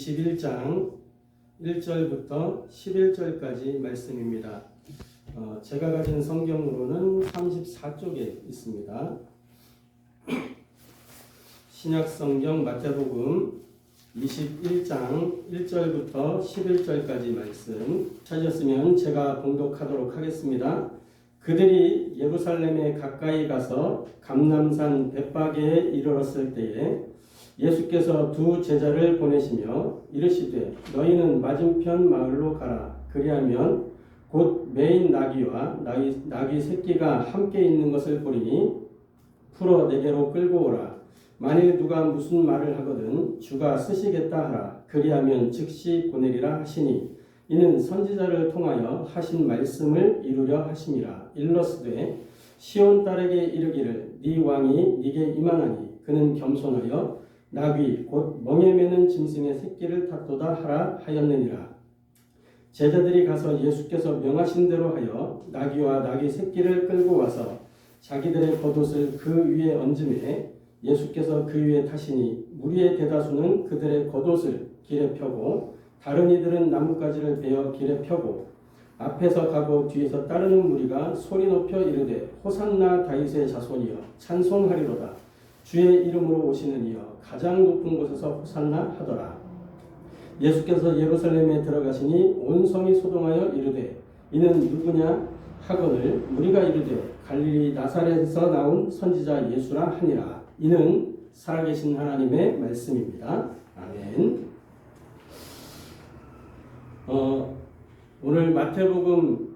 21장 1절부터 11절까지 말씀입니다. 제가 가진 성경으로는 34쪽에 있습니다. 신약성경 마태복음 21장 1절부터 11절까지 말씀 찾으셨으면 제가 봉독하도록 하겠습니다. 그들이 예루살렘에 가까이 가서 감람산 벳바게에 이르렀을 때에 예수께서 두 제자를 보내시며 이르시되 너희는 맞은편 마을로 가라. 그리하면 곧 매인 나귀와 나귀 새끼가 함께 있는 것을 보리니 풀어 내게로 끌고 오라. 만일 누가 무슨 말을 하거든 주가 쓰시겠다 하라. 그리하면 즉시 보내리라 하시니 이는 선지자를 통하여 하신 말씀을 이루려 하심이라. 일러스되 시온 딸에게 이르기를 네 왕이 네게 임하나니 그는 겸손하여 나귀 곧 멍에 매는 짐승의 새끼를 탔도다 하라 하였느니라. 제자들이 가서 예수께서 명하신 대로 하여 나귀와 나귀 새끼를 끌고 와서 자기들의 겉옷을 그 위에 얹음에 예수께서 그 위에 타시니 무리의 대다수는 그들의 겉옷을 길에 펴고 다른 이들은 나뭇가지를 베어 길에 펴고 앞에서 가고 뒤에서 따르는 무리가 소리 높여 이르되 호산나 다윗의 자손이여 찬송하리로다. 주의 이름으로 오시는 이여 가장 높은 곳에서 호산나 하더라. 예수께서 예루살렘에 들어가시니 온 성이 소동하여 이르되 이는 누구냐 하거늘 무리가 이르되 갈릴리 나사렛에서 나온 선지자 예수라 하니라. 이는 살아계신 하나님의 말씀입니다. 아멘. 오늘 마태복음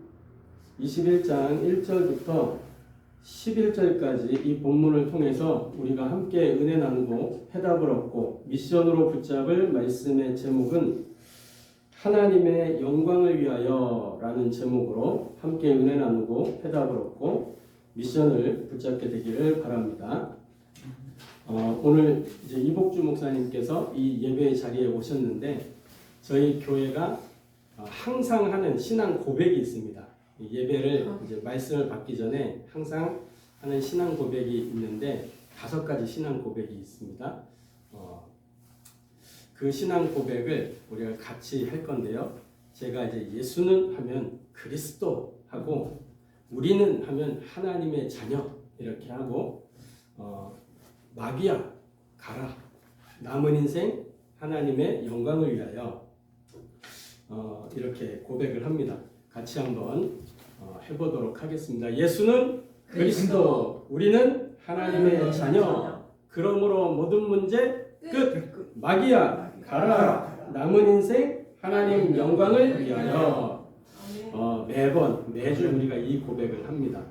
21장 1절부터 11절까지 이 본문을 통해서 우리가 함께 은혜 나누고 해답을 얻고 미션으로 붙잡을 말씀의 제목은 하나님의 영광을 위하여 라는 제목으로 함께 은혜 나누고 해답을 얻고 미션을 붙잡게 되기를 바랍니다. 오늘 이제 이복주 목사님께서 이 예배 자리에 오셨는데 저희 교회가 항상 하는 신앙 고백이 있습니다. 예배를 이제 말씀을 받기 전에 항상 하는 신앙 고백이 있는데 5가지 신앙 고백이 있습니다. 그 신앙 고백을 우리가 같이 할 건데요. 제가 이제 예수는 하면 그리스도 하고 우리는 하면 하나님의 자녀 이렇게 하고 마귀야 가라. 남은 인생 하나님의 영광을 위하여 이렇게 고백을 합니다. 같이 한번 해보도록 하겠습니다. 예수는 그리스도, 우리는 하나님의 자녀. 그러므로 모든 문제 끝. 마귀야 가라. 남은 인생 하나님 영광을 위하여. 매주 우리가 이 고백을 합니다.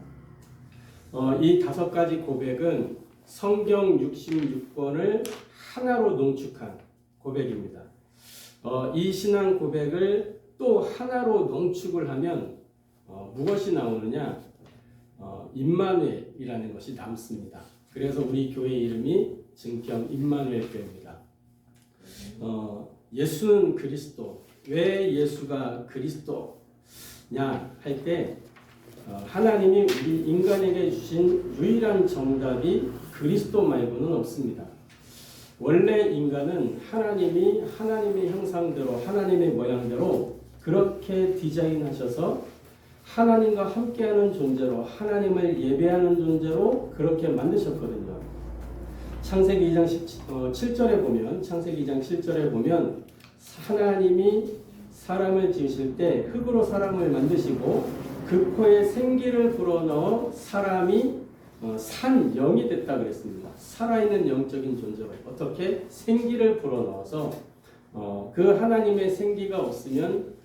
이 5가지 고백은 성경 66권을 하나로 농축한 고백입니다. 이 신앙 고백을 또 하나로 농축을 하면 무엇이 나오느냐? 임마누엘이라는 것이 남습니다. 그래서 우리 교회 이름이 증평 임마누엘 교회입니다. 예수는 그리스도. 왜 예수가 그리스도냐 할 때 하나님이 우리 인간에게 주신 유일한 정답이 그리스도 말고는 없습니다. 원래 인간은 하나님이 하나님의 형상대로 하나님의 모양대로 그렇게 디자인하셔서 하나님과 함께하는 존재로 하나님을 예배하는 존재로 그렇게 만드셨거든요. 창세기 2장 7절에 보면 창세기 2장 7절에 보면 하나님이 사람을 지으실 때 흙으로 사람을 만드시고 그 코에 생기를 불어넣어 사람이 산 영이 됐다 그랬습니다. 살아있는 영적인 존재로 어떻게 생기를 불어넣어서 그 하나님의 생기가 없으면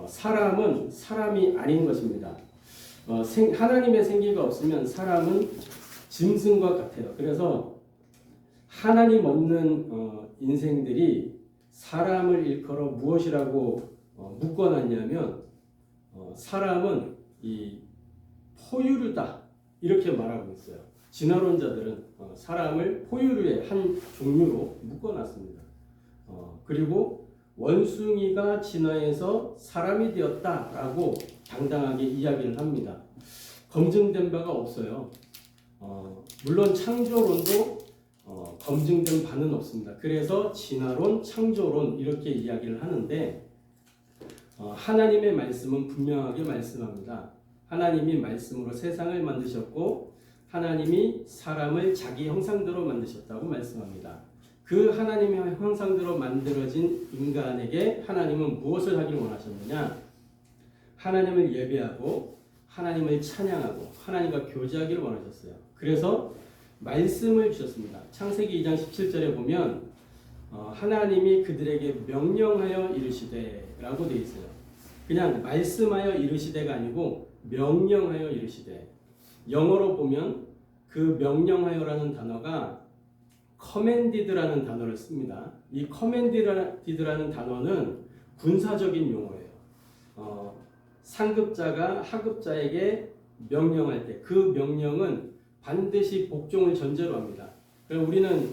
사람은 사람이 아닌 것입니다. 하나님의 생기가 없으면 사람은 짐승과 같아요. 그래서 하나님 없는 인생들이 사람을 일컬어 무엇이라고 묶어놨냐면 사람은 이 포유류다 이렇게 말하고 있어요. 진화론자들은 사람을 포유류의 한 종류로 묶어놨습니다. 그리고 원숭이가 진화해서 사람이 되었다라고 당당하게 이야기를 합니다. 검증된 바가 없어요. 물론 창조론도 검증된 바는 없습니다. 그래서 진화론, 창조론 이렇게 이야기를 하는데 하나님의 말씀은 분명하게 말씀합니다. 하나님이 말씀으로 세상을 만드셨고 하나님이 사람을 자기 형상대로 만드셨다고 말씀합니다. 그 하나님의 형상대로 만들어진 인간에게 하나님은 무엇을 하길 원하셨느냐? 하나님을 예배하고 하나님을 찬양하고 하나님과 교제하기를 원하셨어요. 그래서 말씀을 주셨습니다. 창세기 2장 17절에 보면 하나님이 그들에게 명령하여 이르시되 라고 되어 있어요. 그냥 말씀하여 이르시되가 아니고 명령하여 이르시되. 영어로 보면 그 명령하여라는 단어가 commanded라는 단어를 씁니다. 이 commanded라는 단어는 군사적인 용어예요. 상급자가 하급자에게 명령할 때 그 명령은 반드시 복종을 전제로 합니다. 그래서 우리는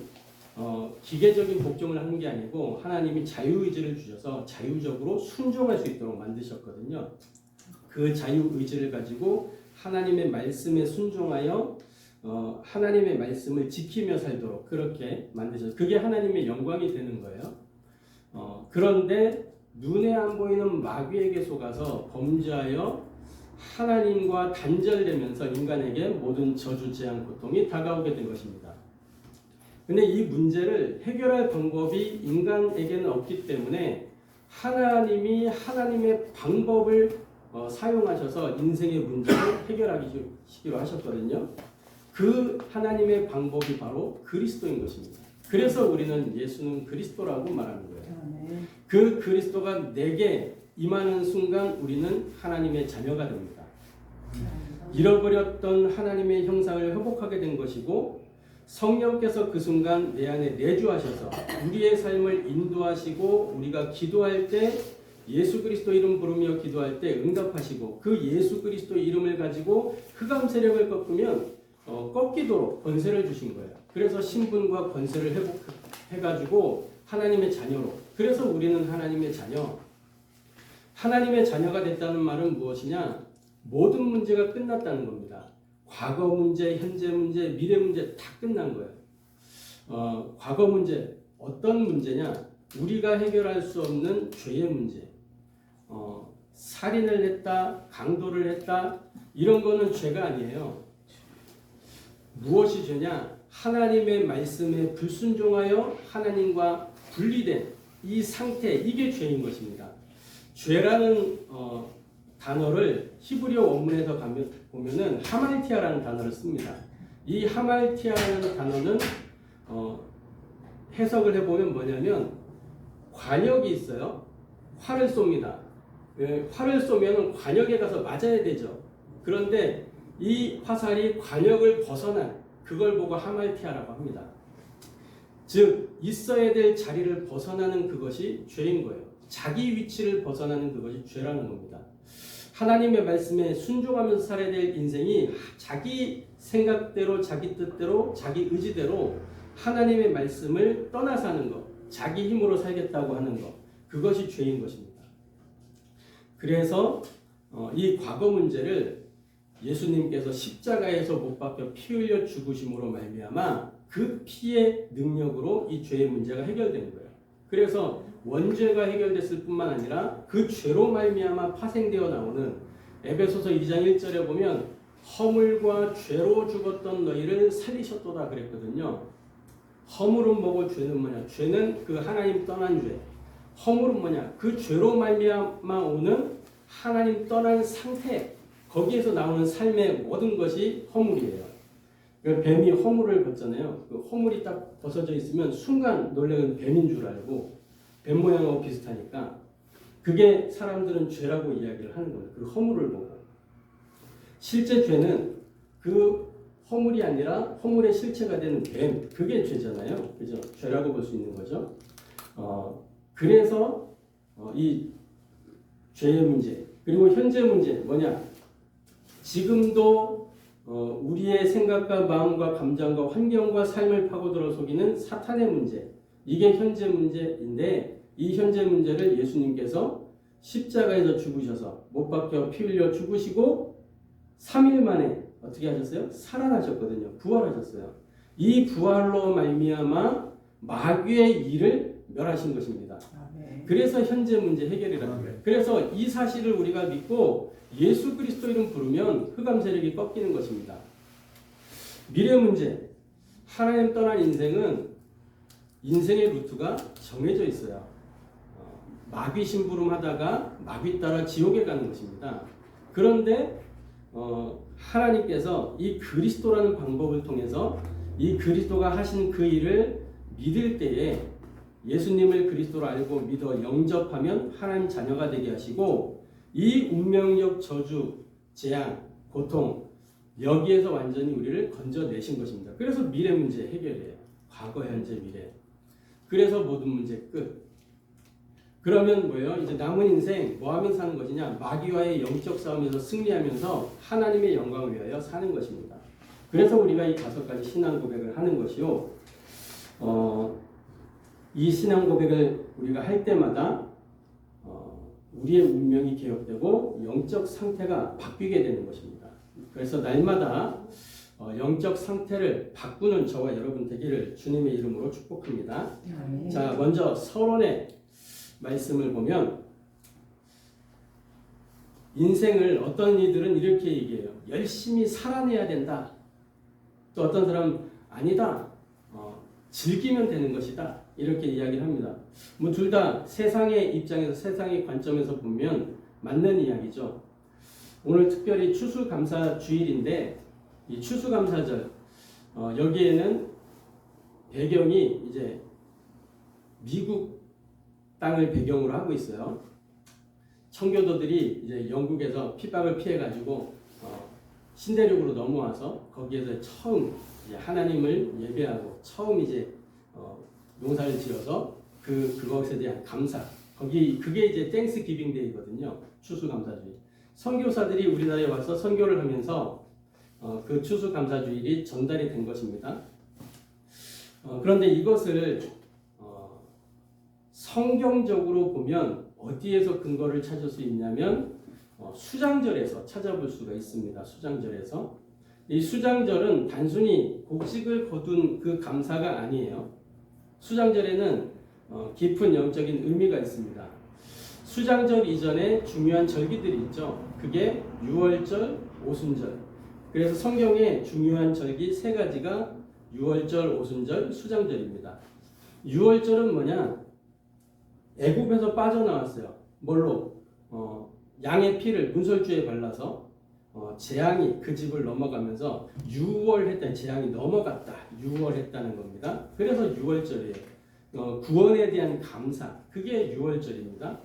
기계적인 복종을 하는 게 아니고 하나님이 자유의지를 주셔서 자유적으로 순종할 수 있도록 만드셨거든요. 그 자유의지를 가지고 하나님의 말씀에 순종하여 하나님의 말씀을 지키며 살도록 그렇게 만드셨어요. 그게 하나님의 영광이 되는 거예요. 그런데 눈에 안 보이는 마귀에게 속아서 범죄하여 하나님과 단절되면서 인간에게 모든 저주, 재앙, 고통이 다가오게 된 것입니다. 근데 이 문제를 해결할 방법이 인간에게는 없기 때문에 하나님이 하나님의 방법을 사용하셔서 인생의 문제를 해결하시기로 하셨거든요. 그 하나님의 방법이 바로 그리스도인 것입니다. 그래서 우리는 예수는 그리스도라고 말하는 거예요. 그 그리스도가 내게 임하는 순간 우리는 하나님의 자녀가 됩니다. 잃어버렸던 하나님의 형상을 회복하게 된 것이고 성령께서 그 순간 내 안에 내주하셔서 우리의 삶을 인도하시고 우리가 기도할 때 예수 그리스도 이름 부르며 기도할 때 응답하시고 그 예수 그리스도 이름을 가지고 흑암 세력을 꺾으면 꺾이도록 권세를 주신 거예요. 그래서 신분과 권세를 회복해가지고 하나님의 자녀로. 그래서 우리는 하나님의 자녀. 하나님의 자녀가 됐다는 말은 무엇이냐? 모든 문제가 끝났다는 겁니다. 과거 문제, 현재 문제, 미래 문제 다 끝난 거예요. 과거 문제 어떤 문제냐? 우리가 해결할 수 없는 죄의 문제. 살인을 했다, 강도를 했다 이런 거는 죄가 아니에요. 무엇이 죄냐? 하나님의 말씀에 불순종하여 하나님과 분리된 이 상태, 이게 죄인 것입니다. 죄라는 단어를 히브리어 원문에서 보면은 하말티아라는 단어를 씁니다. 이 하말티아라는 단어는 해석을 해보면 뭐냐면 관역이 있어요. 활을 쏩니다. 활을 쏘면 관역에 가서 맞아야 되죠. 그런데 이 화살이 관역을 벗어난 그걸 보고 하말티아라고 합니다. 즉 있어야 될 자리를 벗어나는 그것이 죄인 거예요. 자기 위치를 벗어나는 그것이 죄라는 겁니다. 하나님의 말씀에 순종하면서 살아야 될 인생이 자기 생각대로 자기 뜻대로 자기 의지대로 하나님의 말씀을 떠나서 하는 것, 자기 힘으로 살겠다고 하는 것, 그것이 죄인 것입니다. 그래서 이 과거 문제를 예수님께서 십자가에서 못 박혀 피 흘려 죽으심으로 말미암아 그 피의 능력으로 이 죄의 문제가 해결되는 거예요. 그래서 원죄가 해결됐을 뿐만 아니라 그 죄로 말미암아 파생되어 나오는 에베소서 2장 1절에 보면 허물과 죄로 죽었던 너희를 살리셨도다 그랬거든요. 허물은 뭐고 죄는 뭐냐? 죄는 그 하나님 떠난 죄. 허물은 뭐냐? 그 죄로 말미암아 오는 하나님 떠난 상태. 거기에서 나오는 삶의 모든 것이 허물이에요. 뱀이 허물을 벗잖아요. 그 허물이 딱 벗어져 있으면 순간 놀래는 뱀인 줄 알고 뱀 모양하고 비슷하니까 그게 사람들은 죄라고 이야기를 하는 거예요. 그 허물을 보고. 실제 죄는 그 허물이 아니라 허물의 실체가 되는 뱀, 그게 죄잖아요. 그죠? 죄라고 볼 수 있는 거죠. 그래서 이 죄의 문제, 그리고 현재 문제 뭐냐? 지금도 우리의 생각과 마음과 감정과 환경과 삶을 파고들어 속이는 사탄의 문제, 이게 현재 문제인데 이 현재 문제를 예수님께서 십자가에서 죽으셔서 못 박혀 피 흘려 죽으시고 3일 만에 어떻게 하셨어요? 살아나셨거든요. 부활하셨어요. 이 부활로 말미암아 마귀의 일을 멸하신 것입니다. 그래서 현재 문제 해결이라는 거예요. 그래서 이 사실을 우리가 믿고 예수 그리스도 이름 부르면 흑암 세력이 꺾이는 것입니다. 미래 문제, 하나님 떠난 인생은 인생의 루트가 정해져 있어요. 마귀 심부름하다가 마귀 따라 지옥에 가는 것입니다. 그런데 하나님께서 이 그리스도라는 방법을 통해서 이 그리스도가 하신 그 일을 믿을 때에 예수님을 그리스도로 알고 믿어 영접하면 하나님 자녀가 되게 하시고 이 운명적 저주, 재앙, 고통 여기에서 완전히 우리를 건져내신 것입니다. 그래서 미래 문제 해결이에요. 과거, 현재, 미래. 그래서 모든 문제 끝. 그러면 뭐예요? 이제 남은 인생 뭐 하면 사는 것이냐? 마귀와의 영적 싸움에서 승리하면서 하나님의 영광을 위하여 사는 것입니다. 그래서 우리가 이 5가지 신앙 고백을 하는 것이요. 이 신앙 고백을 우리가 할 때마다 우리의 운명이 개혁되고 영적 상태가 바뀌게 되는 것입니다. 그래서 날마다 영적 상태를 바꾸는 저와 여러분 되기를 주님의 이름으로 축복합니다. 자, 먼저 서론의 말씀을 보면 인생을 어떤 이들은 이렇게 얘기해요. 열심히 살아내야 된다. 또 어떤 사람은 아니다. 즐기면 되는 것이다. 이렇게 이야기를 합니다. 뭐 둘 다 세상의 입장에서 세상의 관점에서 보면 맞는 이야기죠. 오늘 특별히 추수감사 주일인데 이 추수감사절 여기에는 배경이 이제 미국 땅을 배경으로 하고 있어요. 청교도들이 이제 영국에서 핍박을 피해 가지고 신대륙으로 넘어와서 거기에서 처음 이제 하나님을 예배하고 처음 이제 농사를 지어서 그것에 대한 감사. 그게 이제 땡스 기빙 데이거든요. 추수감사주일. 선교사들이 우리나라에 와서 선교를 하면서 그 추수감사주일이 전달이 된 것입니다. 그런데 이것을 성경적으로 보면 어디에서 근거를 찾을 수 있냐면 수장절에서 찾아볼 수가 있습니다. 수장절에서. 이 수장절은 단순히 곡식을 거둔 그 감사가 아니에요. 수장절에는 깊은 영적인 의미가 있습니다. 수장절 이전에 중요한 절기들이 있죠. 그게 유월절, 오순절. 그래서 성경에 중요한 절기 3가지가 유월절, 오순절, 수장절입니다. 유월절은 뭐냐? 애굽에서 빠져나왔어요. 뭘로? 양의 피를 문설주에 발라서 재앙이 그 집을 넘어가면서 유월했다는 재앙이 넘어갔다. 유월했다는 겁니다. 그래서 유월절이에요. 구원에 대한 감사. 그게 유월절입니다.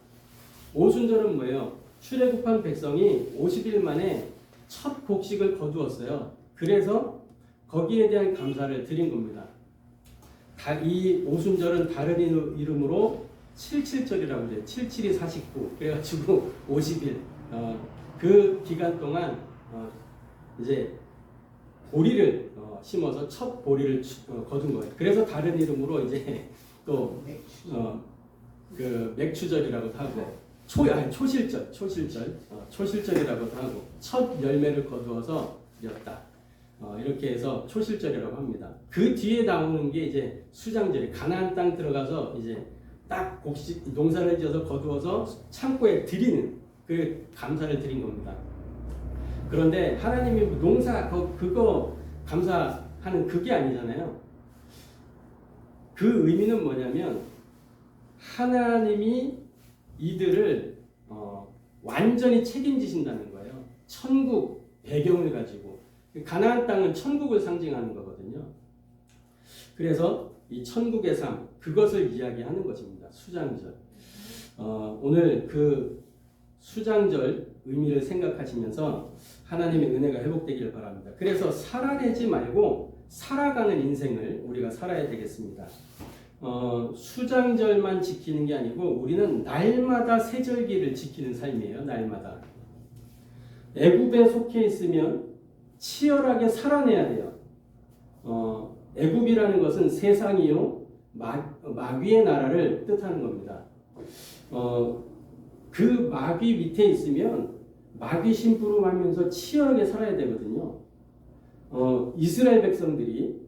오순절은 뭐예요? 출애굽한 백성이 50일 만에 첫 곡식을 거두었어요. 그래서 거기에 대한 감사를 드린 겁니다. 이 오순절은 다른 이름으로 77절이라고 해요. 77이 49. 그래가지고 50일. 그 기간 동안 이제 보리를 심어서 첫 보리를 거둔 거예요. 그래서 다른 이름으로 이제 또 그 맥추절이라고도 하고 초실절이라고도 하고 첫 열매를 거두어서 드렸다. 이렇게 해서 초실절이라고 합니다. 그 뒤에 나오는 게 이제 수장절이 가나안 땅 들어가서 이제 딱 곡식 농사를 지어서 거두어서 창고에 드리는 그 감사를 드린 겁니다. 그런데 하나님이 농사 그거 감사하는 그게 아니잖아요. 그 의미는 뭐냐면 하나님이 이들을 완전히 책임지신다는 거예요. 천국 배경을 가지고 가나안 땅은 천국을 상징하는 거거든요. 그래서 이 천국의 삶 그것을 이야기하는 것입니다. 수장절. 오늘 그 수장절 의미를 생각하시면서 하나님의 은혜가 회복되길 바랍니다. 그래서 살아내지 말고 살아가는 인생을 우리가 살아야 되겠습니다. 수장절만 지키는 게 아니고 우리는 날마다 세절기를 지키는 삶이에요. 날마다. 애굽에 속해 있으면 치열하게 살아내야 돼요. 애굽이라는 것은 세상이요 마귀의 나라를 뜻하는 겁니다. 그 마귀 밑에 있으면 마귀 심부름하면서 치열하게 살아야 되거든요. 이스라엘 백성들이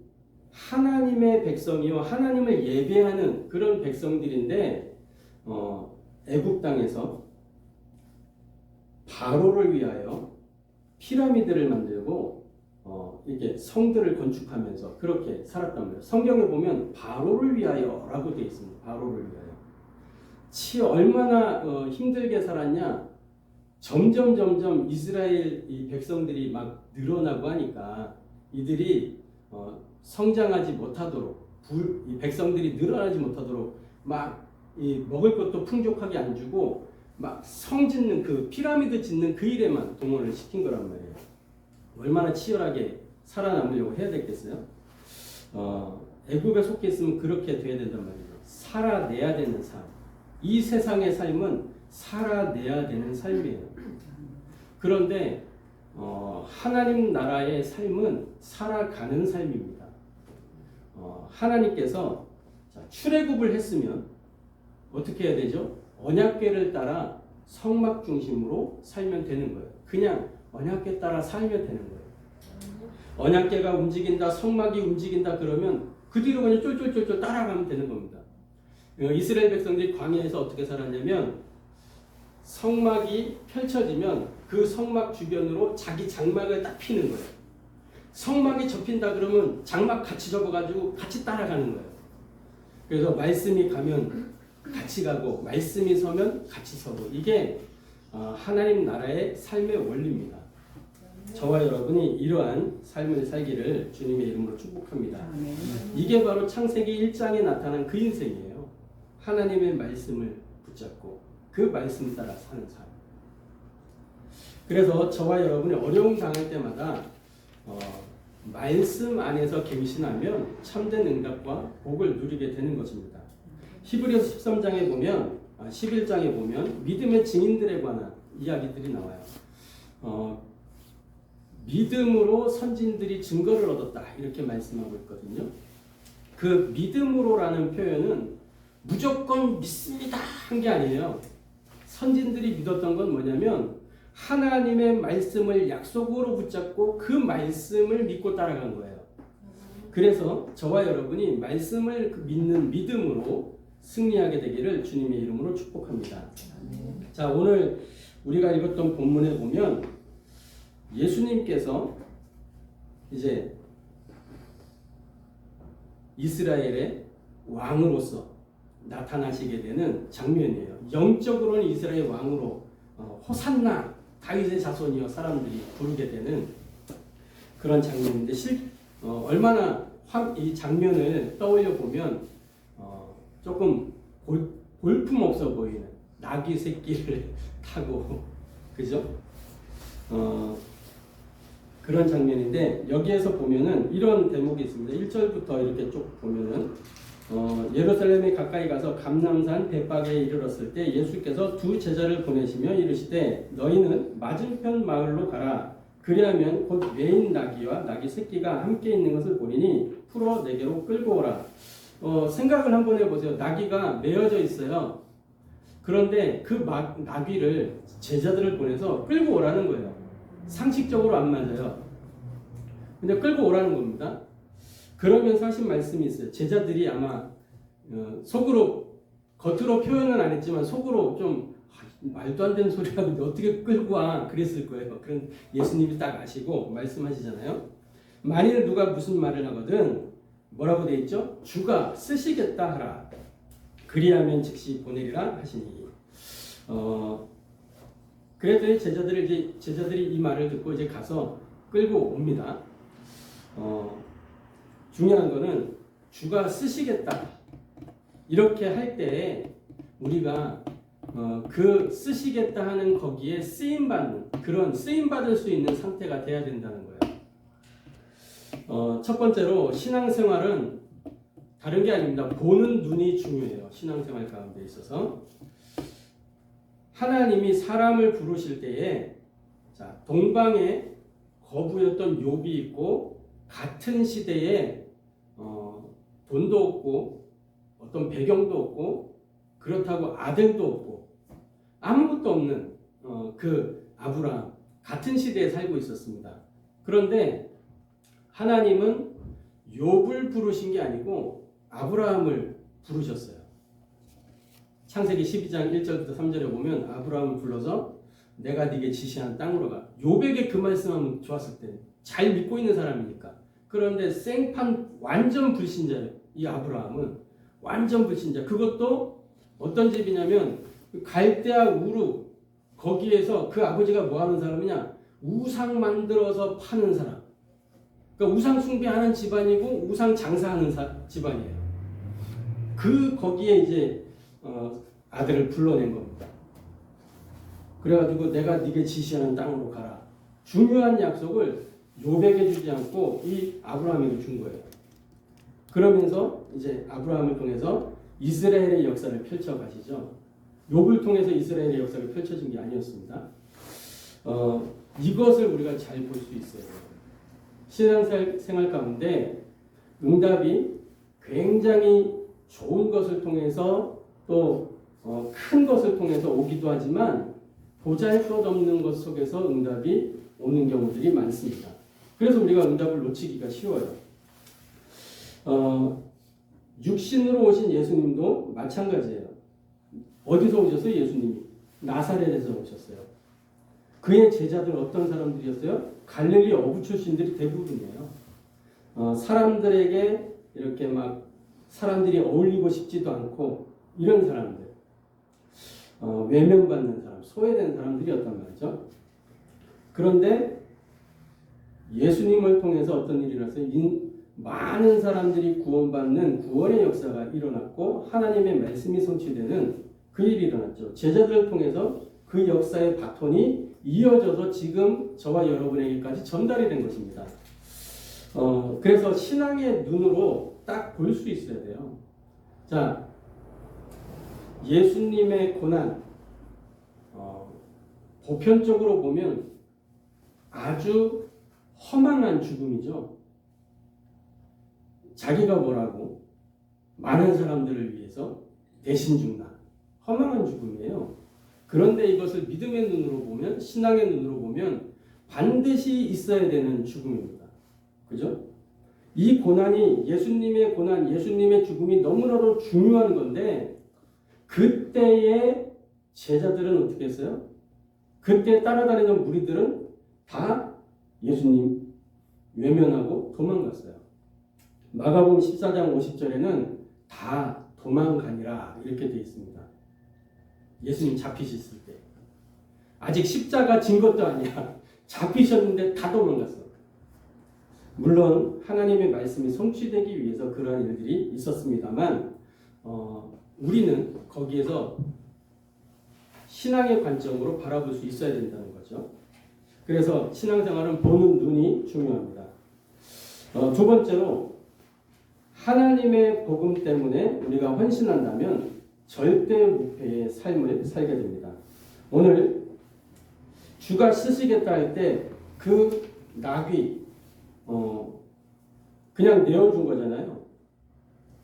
하나님의 백성이요 하나님을 예배하는 그런 백성들인데 애굽 땅에서 바로를 위하여 피라미드를 만들고 이게 성들을 건축하면서 그렇게 살았단 말이에요. 성경에 보면 바로를 위하여라고 되어 있습니다. 바로를 위하여. 얼마나 힘들게 살았냐. 점점 이스라엘 이 백성들이 막 늘어나고 하니까 이들이 성장하지 못하도록 이 백성들이 늘어나지 못하도록 막 먹을 것도 풍족하게 안 주고 막 성 짓는 그 피라미드 짓는 그 일에만 동원을 시킨 거란 말이에요. 얼마나 치열하게 살아남으려고 해야 되겠어요? 애굽에 속해 있으면 그렇게 돼야 된단 말이에요. 살아내야 되는 삶. 이 세상의 삶은 살아내야 되는 삶이에요. 그런데 하나님 나라의 삶은 살아가는 삶입니다. 하나님께서 출애굽을 했으면 어떻게 해야 되죠? 언약궤를 따라 성막 중심으로 살면 되는 거예요. 그냥 언약궤 따라 살면 되는 거예요. 언약궤가 움직인다, 성막이 움직인다 그러면 그 뒤로 그냥 쫄쫄쫄쫄 따라가면 되는 겁니다. 이스라엘 백성들이 광야에서 어떻게 살았냐면 성막이 펼쳐지면 그 성막 주변으로 자기 장막을 딱 피는 거예요. 성막이 접힌다 그러면 장막 같이 접어가지고 같이 따라가는 거예요. 그래서 말씀이 가면 같이 가고 말씀이 서면 같이 서고 이게 하나님 나라의 삶의 원리입니다. 저와 여러분이 이러한 삶을 살기를 주님의 이름으로 축복합니다. 이게 바로 창세기 1장에 나타난 그 인생이에요. 하나님의 말씀을 붙잡고 그 말씀 따라 사는 삶. 그래서 저와 여러분이 어려움 당할 때마다 말씀 안에서 갱신하면 참된 응답과 복을 누리게 되는 것입니다. 히브리서 13장에 보면 11장에 보면 믿음의 증인들에 관한 이야기들이 나와요. 믿음으로 선진들이 증거를 얻었다 이렇게 말씀하고 있거든요. 그 믿음으로라는 표현은 무조건 믿습니다 한 게 아니에요. 선진들이 믿었던 건 뭐냐면 하나님의 말씀을 약속으로 붙잡고 그 말씀을 믿고 따라간 거예요. 그래서 저와 여러분이 말씀을 믿는 믿음으로 승리하게 되기를 주님의 이름으로 축복합니다. 자, 오늘 우리가 읽었던 본문에 보면 예수님께서 이제 이스라엘의 왕으로서 나타나시게 되는 장면이에요. 영적으로는 이스라엘 왕으로 호산나 다윗의 자손이여 사람들이 부르게 되는 그런 장면인데 얼마나 이 장면을 떠올려 보면 조금 볼품없어 보이는 나귀 새끼를 타고 그죠? 그런 장면인데 여기에서 보면은 이런 대목이 있습니다. 1절부터 이렇게 쭉 보면은 예루살렘에 가까이 가서 감람산 벳박에 이르렀을 때 예수께서 두 제자를 보내시며 이르시되 너희는 맞은편 마을로 가라. 그리하면 곧 외인 나귀와 나귀 새끼가 함께 있는 것을 보리니 풀어 내게로 끌고 오라. 생각을 한번 해보세요. 나귀가 메어져 있어요. 그런데 그 나귀를 제자들을 보내서 끌고 오라는 거예요. 상식적으로 안 맞아요. 근데 끌고 오라는 겁니다. 그러면서 하신 말씀이 있어요. 제자들이 아마 속으로 겉으로 표현은 안 했지만 속으로 좀 말도 안 되는 소리 하는데 어떻게 끌고 와 그랬을 거예요. 그런 예수님이 딱 아시고 말씀하시잖아요. 만일 누가 무슨 말을 하거든 뭐라고 돼 있죠? 주가 쓰시겠다 하라. 그리하면 즉시 보내리라 하시니. 그랬더니 제자들이 이 말을 듣고 이제 가서 끌고 옵니다. 중요한 거는 주가 쓰시겠다. 이렇게 할 때 우리가 그 쓰시겠다 하는 거기에 쓰임받는 그런 쓰임받을 수 있는 상태가 돼야 된다는 거예요. 첫 번째로 신앙생활은 다른 게 아닙니다. 보는 눈이 중요해요. 신앙생활 가운데 있어서 하나님이 사람을 부르실 때에 동방에 거부였던 욥이 있고 같은 시대에 돈도 없고 어떤 배경도 없고 그렇다고 아들도 없고 아무것도 없는 그 아브라함 같은 시대에 살고 있었습니다. 그런데 하나님은 욥을 부르신 게 아니고 아브라함을 부르셨어요. 창세기 12장 1절부터 3절에 보면 아브라함을 불러서 내가 네게 지시한 땅으로 가. 욥에게 그 말씀하면 좋았을 때 잘 믿고 있는 사람이니까. 그런데 생판 완전 불신자예요. 이 아브라함은 완전 불신자. 그것도 어떤 집이냐면 갈대아 우르 거기에서 그 아버지가 뭐 하는 사람이냐? 우상 만들어서 파는 사람. 그러니까 우상 숭배하는 집안이고 우상 장사하는 집안이에요. 거기에 이제 아들을 불러낸 겁니다. 그래가지고 내가 네게 지시하는 땅으로 가라. 중요한 약속을 욥에게 주지 않고 이 아브라함에게 준 거예요. 그러면서 이제 아브라함을 통해서 이스라엘의 역사를 펼쳐 가시죠. 욥을 통해서 이스라엘의 역사가 펼쳐진 게 아니었습니다. 이것을 우리가 잘 볼 수 있어요. 신앙생활 가운데 응답이 굉장히 좋은 것을 통해서 또 큰 것을 통해서 오기도 하지만 보잘것없는 것 속에서 응답이 오는 경우들이 많습니다. 그래서 우리가 응답을 놓치기가 쉬워요. 육신으로 오신 예수님도 마찬가지예요. 어디서 오셨어요? 예수님이 나사렛에서 오셨어요. 그의 제자들 어떤 사람들이었어요? 갈릴리 어부 출신들이 대부분이에요. 사람들에게 이렇게 막 사람들이 어울리고 싶지도 않고 이런 사람들, 외면받는 사람, 소외된 사람들이었단 말이죠. 그런데 예수님을 통해서 어떤 일이 일어났어요? 많은 사람들이 구원받는 구원의 역사가 일어났고 하나님의 말씀이 성취되는 그 일이 일어났죠. 제자들을 통해서 그 역사의 바톤이 이어져서 지금 저와 여러분에게까지 전달이 된 것입니다. 그래서 신앙의 눈으로 딱 볼 수 있어야 돼요. 자, 예수님의 고난, 보편적으로 보면 아주 허망한 죽음이죠. 자기가 뭐라고 많은 사람들을 위해서 대신 죽나. 허망한 죽음이에요. 그런데 이것을 믿음의 눈으로 보면, 신앙의 눈으로 보면 반드시 있어야 되는 죽음입니다. 그죠? 이 고난이 예수님의 고난, 예수님의 죽음이 너무나도 중요한 건데 그때의 제자들은 어떻게 했어요? 그때 따라다니는 무리들은 다 예수님 외면하고 도망갔어요. 마가복음 14장 50절에는 다 도망가니라 이렇게 되어 있습니다. 예수님 잡히셨을 때. 아직 십자가 진 것도 아니야. 잡히셨는데 다 도망갔어. 물론 하나님의 말씀이 성취되기 위해서 그러한 일들이 있었습니다만 우리는 거기에서 신앙의 관점으로 바라볼 수 있어야 된다는 거죠. 그래서 신앙생활은 보는 눈이 중요합니다. 두 번째로 하나님의 복음 때문에 우리가 헌신한다면 절대 무패의 삶을 살게 됩니다. 오늘 주가 쓰시겠다 할 때 그 나귀 그냥 내어준 거잖아요.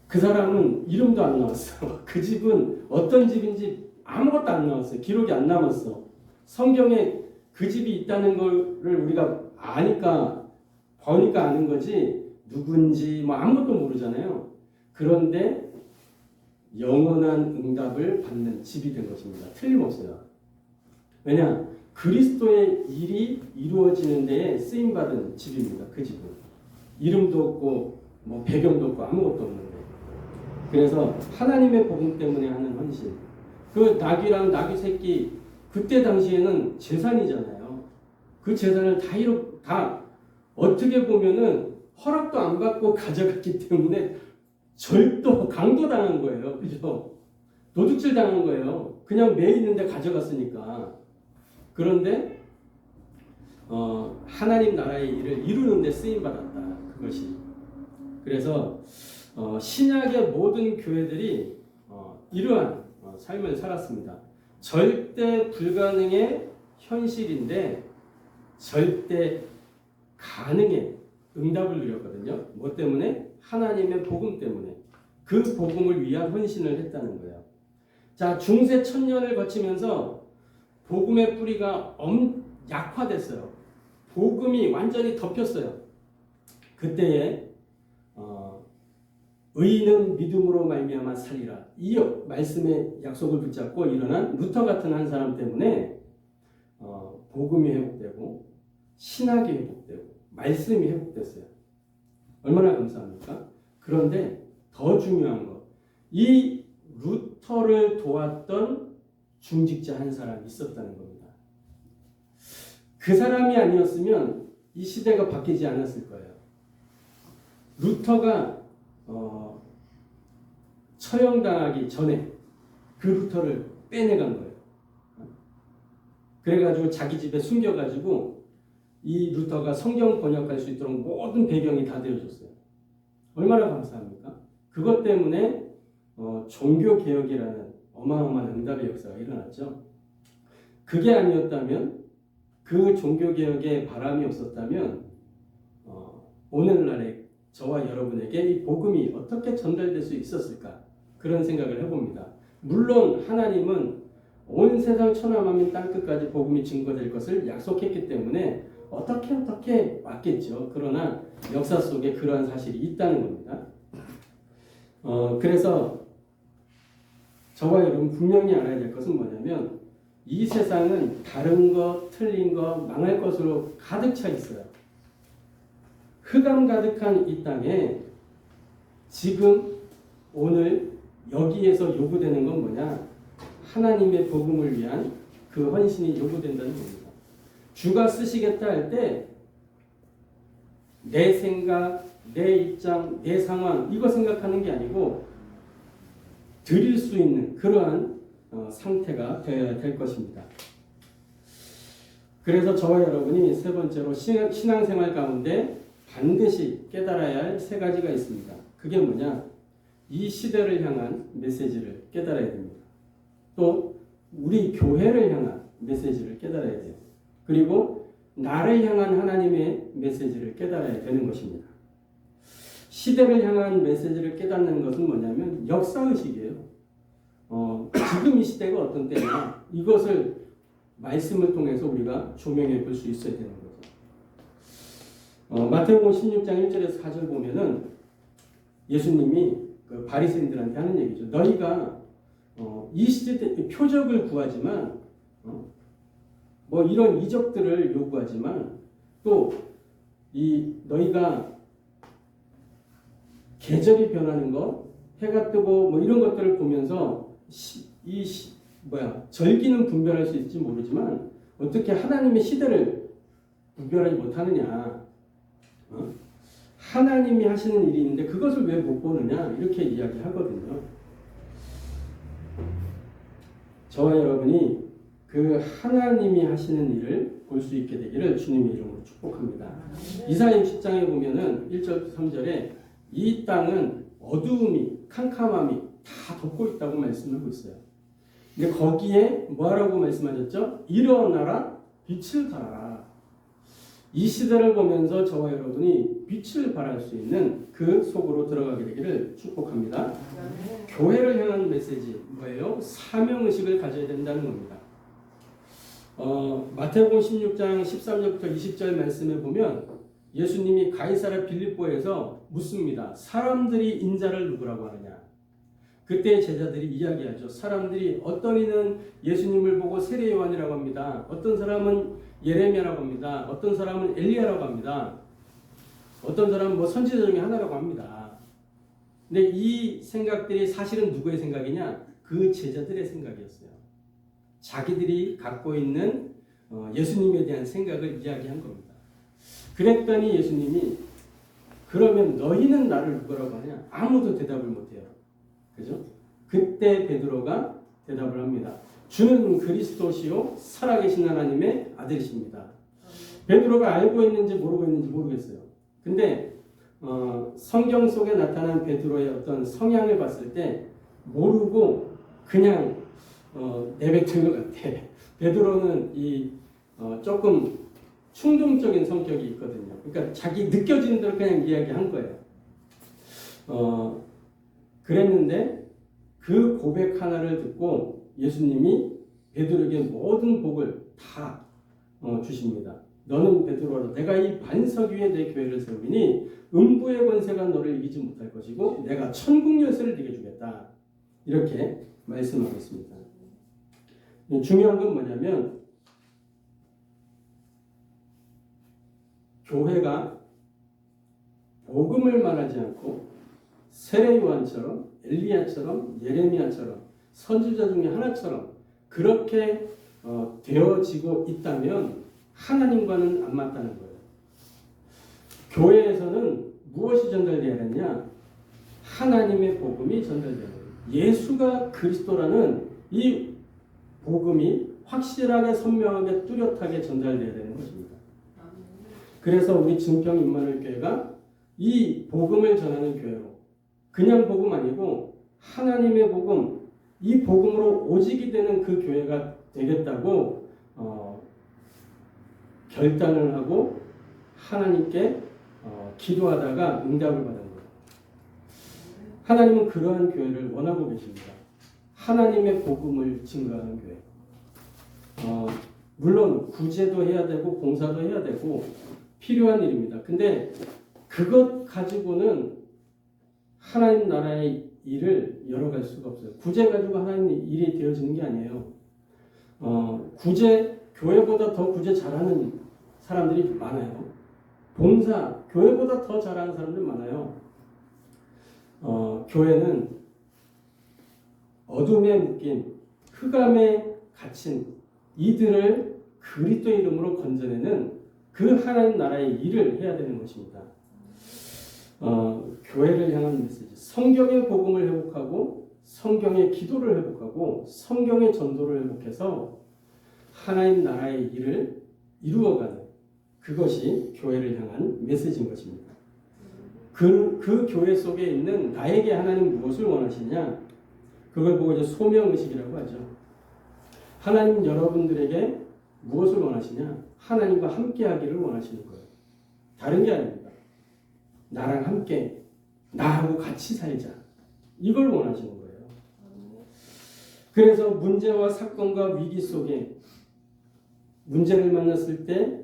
그 사람은 이름도 안 나왔어. 그 집은 어떤 집인지 아무것도 안 나왔어요. 기록이 안 남았어. 성경에 그 집이 있다는 거를 우리가 보니까 아는 거지 누군지 뭐 아무것도 모르잖아요. 그런데 영원한 응답을 받는 집이 된 것입니다. 틀림없어요. 왜냐? 그리스도의 일이 이루어지는 데에 쓰임받은 집입니다. 그 집은. 이름도 없고 뭐 배경도 없고 아무것도 없는데. 그래서 하나님의 복음 때문에 하는 헌신. 그 나귀랑 나귀 새끼 그때 당시에는 재산이잖아요. 그 재산을 다 어떻게 보면은 허락도 안 받고 가져갔기 때문에 강도당한 거예요. 그죠? 도둑질 당한 거예요. 그냥 매 있는데 가져갔으니까. 그런데 하나님 나라의 일을 이루는 데 쓰임 받았다. 그것이. 그래서 신약의 모든 교회들이 이러한 삶을 살았습니다. 절대 불가능의 현실인데 절대 가능의 응답을 누렸거든요. 뭐 때문에? 하나님의 복음 때문에. 그 복음을 위한 헌신을 했다는 거예요. 자, 중세 천년을 거치면서 복음의 뿌리가 약화됐어요. 복음이 완전히 덮였어요. 그때에 의인은 믿음으로 말미암아 살리라. 이 말씀의 약속을 붙잡고 일어난 루터 같은 한 사람 때문에 복음이 회복되고 신학이 회복되고 말씀이 회복됐어요. 얼마나 감사합니까? 그런데 더 중요한 거, 이 루터를 도왔던 중직자 한 사람이 있었다는 겁니다. 그 사람이 아니었으면 이 시대가 바뀌지 않았을 거예요. 루터가 처형당하기 전에 그 루터를 빼내간 거예요. 그래가지고 자기 집에 숨겨가지고 이 루터가 성경 번역할 수 있도록 모든 배경이 다 되어줬어요. 얼마나 감사합니까? 그것 때문에 종교개혁이라는 어마어마한 응답의 역사가 일어났죠. 그게 아니었다면, 그 종교개혁의 바람이 없었다면 오늘날의 저와 여러분에게 이 복음이 어떻게 전달될 수 있었을까? 그런 생각을 해봅니다. 물론 하나님은 온 세상 천하만민 땅끝까지 복음이 증거될 것을 약속했기 때문에 어떻게 왔겠죠. 그러나 역사 속에 그러한 사실이 있다는 겁니다. 그래서 저와 여러분 분명히 알아야 될 것은 뭐냐면, 이 세상은 다른 것, 틀린 것, 망할 것으로 가득 차 있어요. 흑암 가득한 이 땅에 지금 오늘 여기에서 요구되는 건 뭐냐? 하나님의 복음을 위한 그 헌신이 요구된다는 겁니다. 주가 쓰시겠다 할 때 내 생각, 내 입장, 내 상황 이거 생각하는 게 아니고 드릴 수 있는 그러한 상태가 되어야 될 것입니다. 그래서 저와 여러분이 세 번째로 신앙생활 가운데 반드시 깨달아야 할 세 가지가 있습니다. 그게 뭐냐? 이 시대를 향한 메시지를 깨달아야 됩니다. 또 우리 교회를 향한 메시지를 깨달아야 돼요. 그리고 나를 향한 하나님의 메시지를 깨달아야 되는 것입니다. 시대를 향한 메시지를 깨닫는 것은 뭐냐면 역사의식이에요. 지금 이 시대가 어떤 때냐, 이것을 말씀을 통해서 우리가 조명해 볼 수 있어야 되는 거죠. 마태복음 16장 1절에서 4절 보면은 예수님이 그 바리새인들한테 하는 얘기죠. 너희가 이 시대 때 표적을 구하지만 뭐 이런 이적들을 요구하지만 또 이 너희가 계절이 변하는 것, 해가 뜨고 뭐 이런 것들을 보면서 절기는 분별할 수 있을지 모르지만 어떻게 하나님의 시대를 분별하지 못하느냐? 하나님이 하시는 일이 있는데 그것을 왜 못 보느냐? 이렇게 이야기하거든요. 저와 여러분이 그 하나님이 하시는 일을 볼 수 있게 되기를 주님의 이름으로 축복합니다. 이사야 60장에 보면은 1절부터 3절에 이 땅은 어두움이, 캄캄함이 다 덮고 있다고 말씀하고 있어요. 근데 거기에 뭐라고 말씀하셨죠? 일어나라, 빛을 발하라. 이 시대를 보면서 저와 여러분이 빛을 발할 수 있는 그 속으로 들어가게 되기를 축복합니다. 교회를 향한 메시지 뭐예요? 사명의식을 가져야 된다는 겁니다. 마태복음 16장 13절부터 20절 말씀에 보면 예수님이 가이사랴 빌립보에서 묻습니다. 사람들이 인자를 누구라고 하느냐? 그때 제자들이 이야기하죠. 사람들이 어떤 이는 예수님을 보고 세례 요한이라고 합니다. 어떤 사람은 예레미야라고 합니다. 어떤 사람은 엘리야라고 합니다. 어떤 사람은 뭐 선지자 중에 하나라고 합니다. 근데 이 생각들이 사실은 누구의 생각이냐? 그 제자들의 생각이었어요. 자기들이 갖고 있는 예수님에 대한 생각을 이야기한 겁니다. 그랬더니 예수님이 그러면 너희는 나를 누구라고 하냐? 아무도 대답을 못해요. 그죠? 그때 베드로가 대답을 합니다. 주는 그리스도시요 살아계신 하나님의 아들이십니다. 베드로가 알고 있는지 모르고 있는지 모르겠어요. 근데 성경 속에 나타난 베드로의 어떤 성향을 봤을 때 모르고 그냥 내뱉은 것 같아. 베드로는 조금 충동적인 성격이 있거든요. 그러니까 자기 느껴지는 대로 그냥 이야기한 거예요. 그랬는데 그 고백 하나를 듣고 예수님이 베드로에게 모든 복을 다 주십니다. 너는 베드로라 내가 이 반석 위에 내 교회를 세우니 음부의 권세가 너를 이기지 못할 것이고 내가 천국 열쇠를 네게 주겠다. 이렇게 말씀하고 있습니다. 중요한 건 뭐냐면 교회가 복음을 말하지 않고 세례 요한처럼 엘리야처럼 예레미야처럼 선지자 중에 하나처럼 그렇게 되어지고 있다면 하나님과는 안 맞다는 거예요. 교회에서는 무엇이 전달되어야 하느냐? 하나님의 복음이 전달되어야 해요. 예수가 그리스도라는 이 복음이 확실하게 선명하게 뚜렷하게 전달되어야 되는 것입니다. 그래서 우리 증평 임마누엘 교회가 이 복음을 전하는 교회로 그냥 복음 아니고 하나님의 복음, 이 복음으로 오직이 되는 그 교회가 되겠다고 결단을 하고 하나님께 기도하다가 응답을 받은 거예요. 하나님은 그러한 교회를 원하고 계십니다. 하나님의 복음을 증거하는 교회. 물론 구제도 해야 되고 봉사도 해야 되고 필요한 일입니다. 근데 그것 가지고는 하나님 나라의 일을 열어갈 수가 없어요. 구제 가지고 하나님 일이 되어지는 게 아니에요. 구제, 교회보다 더 구제 잘하는 사람들이 많아요. 봉사, 교회보다 더 잘하는 사람들 많아요. 교회는 어둠에 묶인 흑암에 갇힌 이들을 그리스도의 이름으로 건져내는 그 하나님 나라의 일을 해야 되는 것입니다. 교회를 향한 메시지, 성경의 복음을 회복하고 성경의 기도를 회복하고 성경의 전도를 회복해서 하나님 나라의 일을 이루어가는 그것이 교회를 향한 메시지인 것입니다. 그 교회 속에 있는 나에게 하나님 무엇을 원하시냐? 그걸 보고 이제 소명의식이라고 하죠. 하나님 여러분들에게 무엇을 원하시냐? 하나님과 함께 하기를 원하시는 거예요. 다른 게 아닙니다. 나랑 함께, 나하고 같이 살자. 이걸 원하시는 거예요. 그래서 문제와 사건과 위기 속에 문제를 만났을 때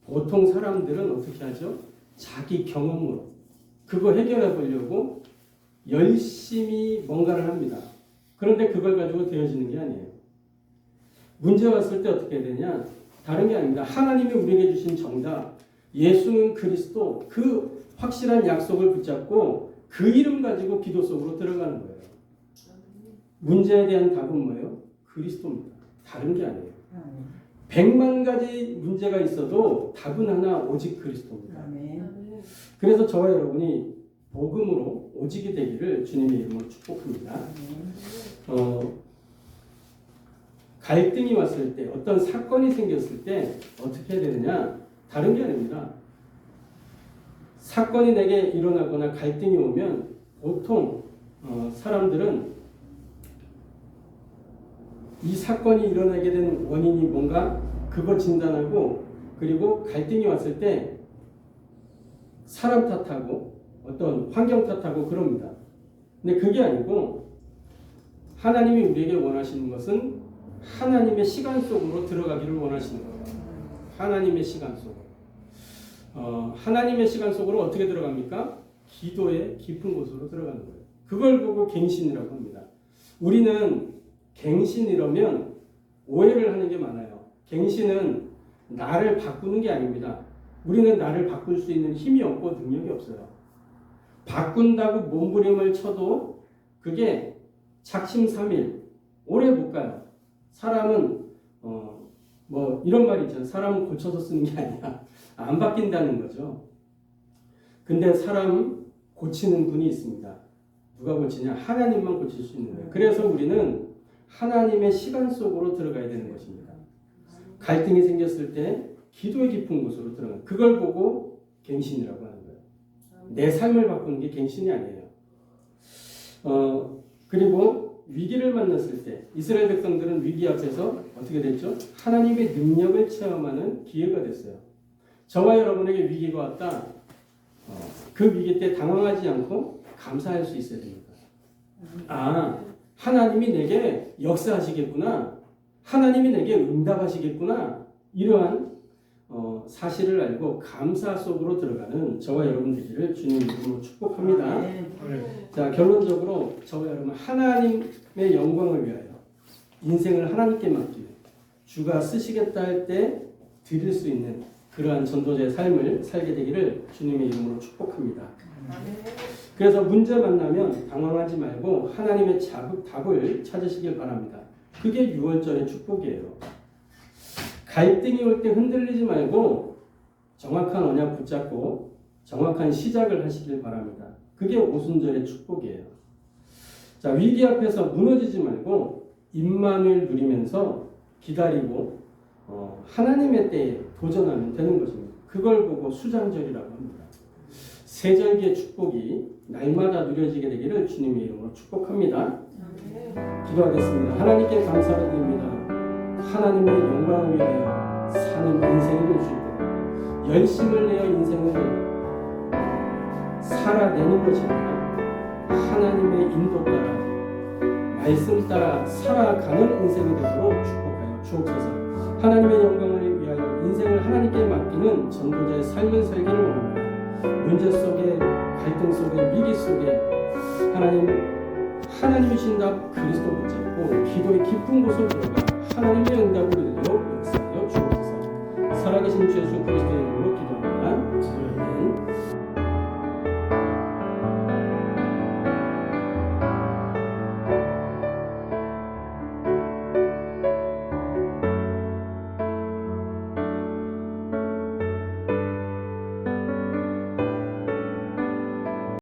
보통 사람들은 어떻게 하죠? 자기 경험으로 그거 해결해 보려고 열심히 뭔가를 합니다. 그런데 그걸 가지고 되어지는 게 아니에요. 문제 왔을 때 어떻게 되냐? 다른 게 아닙니다. 하나님이 우리에게 주신 정답, 예수는 그리스도, 그 확실한 약속을 붙잡고 그 이름 가지고 기도 속으로 들어가는 거예요. 문제에 대한 답은 뭐예요? 그리스도입니다. 다른 게 아니에요. 100만 가지 문제가 있어도 답은 하나, 오직 그리스도입니다. 그래서 저와 여러분이 복음으로 오직이 되기를 주님의 이름으로 축복합니다. 갈등이 왔을 때, 어떤 사건이 생겼을 때 어떻게 해야 되느냐? 다른 게 아닙니다. 사건이 내게 일어나거나 갈등이 오면 보통 사람들은 이 사건이 일어나게 된 원인이 뭔가 그거 진단하고 그리고 갈등이 왔을 때 사람 탓하고 어떤 환경 탓하고 그럽니다. 근데 그게 아니고 하나님이 우리에게 원하시는 것은 하나님의 시간 속으로 들어가기를 원하시는 거예요. 하나님의 시간 속으로. 하나님의 시간 속으로 어떻게 들어갑니까? 기도의 깊은 곳으로 들어가는 거예요. 그걸 보고 갱신이라고 합니다. 우리는 갱신이라면 오해를 하는 게 많아요. 갱신은 나를 바꾸는 게 아닙니다. 우리는 나를 바꿀 수 있는 힘이 없고 능력이 없어요. 바꾼다고 몸부림을 쳐도 그게 작심삼일 오래 못 가요. 사람은 뭐 이런 말이 있잖아요. 사람은 고쳐서 쓰는 게 아니야. 안 바뀐다는 거죠. 근데 사람 고치는 분이 있습니다. 누가 고치냐? 하나님만 고칠 수 있는 거예요. 그래서 우리는 하나님의 시간 속으로 들어가야 되는 것입니다. 갈등이 생겼을 때 기도의 깊은 곳으로 들어가는 그걸 보고 갱신이라고 하는 거예요. 내 삶을 바꾸는 게 갱신이 아니에요. 그리고 위기를 만났을 때 이스라엘 백성들은 위기 앞에서 어떻게 됐죠? 하나님의 능력을 체험하는 기회가 됐어요. 저와 여러분에게 위기가 왔다. 그 위기 때 당황하지 않고 감사할 수 있어야 됩니다. 아, 하나님이 내게 역사하시겠구나. 하나님이 내게 응답하시겠구나. 이러한 사실을 알고 감사 속으로 들어가는 저와 여러분 되기를 주님 이름으로 축복합니다. 자, 결론적으로 저와 여러분 하나님의 영광을 위하여 인생을 하나님께 맡기는 주가 쓰시겠다 할 때 드릴 수 있는 그러한 전도자의 삶을 살게 되기를 주님의 이름으로 축복합니다. 그래서 문제 만나면 당황하지 말고 하나님의 답을 찾으시길 바랍니다. 그게 6월절의 축복이에요. 갈등이 올 때 흔들리지 말고 정확한 언약 붙잡고 정확한 시작을 하시길 바랍니다. 그게 오순절의 축복이에요. 자, 위기 앞에서 무너지지 말고 임마누엘 누리면서 기다리고 하나님의 때에 도전하면 되는 것입니다. 그걸 보고 수장절이라고 합니다. 세절기의 축복이 날마다 누려지게 되기를 주님의 이름으로 축복합니다. 기도하겠습니다. 하나님께 감사를 드립니다. 하나님의 영광을 위하여 사는 인생을 주시고 열심을 내어 인생을 살아내는 것이 아니라 하나님의 인도 따라 말씀 따라 살아가는 인생이 되도록 축복하여 주옵소서. 하나님의 영광을 위하여 인생을 하나님께 맡기는 전도자의 삶을 살기를 원합니다. 문제 속에 갈등 속에 위기 속에 하나님이 주신 답 그리스도 붙잡고 기도의 깊은 곳으로 들어가 하나님의 응답을